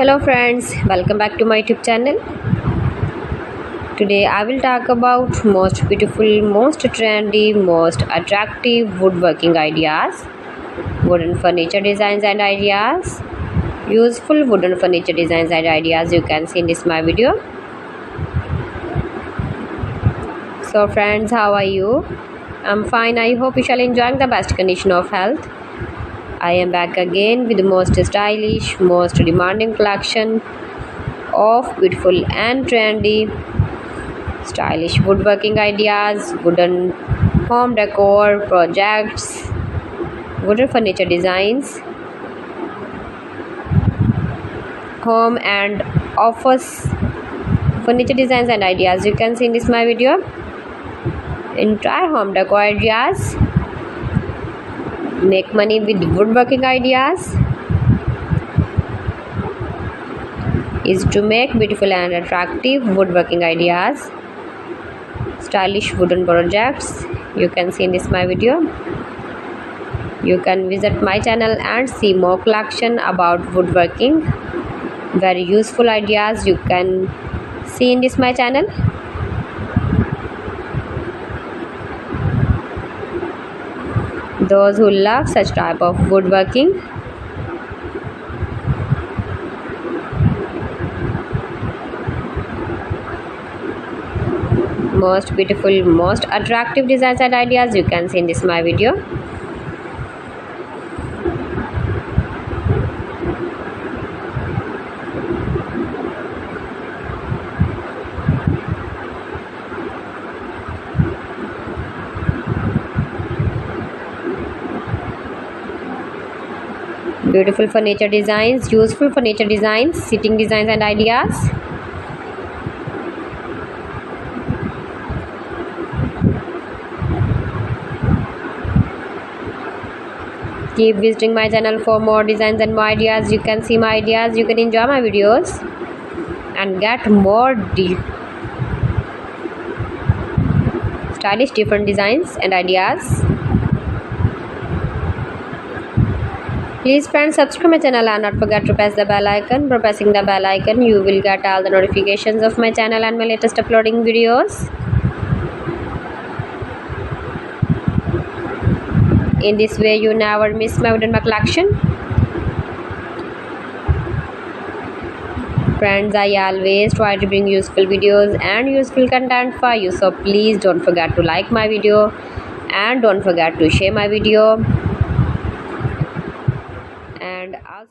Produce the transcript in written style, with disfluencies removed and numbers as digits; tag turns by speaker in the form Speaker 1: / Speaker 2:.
Speaker 1: Hello friends, welcome back to my YouTube channel. Today I will talk about most beautiful, most trendy, most attractive woodworking ideas, wooden furniture designs and ideas, useful wooden furniture designs and ideas you can see in this my video. So friends, how are you? I'm fine. I hope you shall enjoy the best condition of health. I am back again with the most stylish, most demanding collection of beautiful and trendy stylish woodworking ideas, wooden home decor projects, wooden furniture designs, home and office furniture designs and ideas you can see in this my video. Entire home decor ideas, make money with woodworking ideas is to make beautiful and attractive woodworking ideas, stylish wooden projects you can see in this my video. You can visit my channel and see more collection about woodworking, very useful ideas you can see in this my channel. Those who love such type of woodworking, most beautiful, most attractive designs and ideas you can see in this my video. Beautiful furniture designs, useful furniture designs, sitting designs and ideas. Keep visiting my channel for more designs and more ideas. You can see my ideas, you can enjoy my videos and get more stylish different designs and ideas. Please friends, subscribe my channel and not forget to press the bell icon. By pressing the bell icon you will get all the notifications of my channel and my latest uploading videos. In this way you never miss my wooden collection. Friends, I always try to bring useful videos and useful content for you, so please don't forget to like my video and don't forget to share my video. And also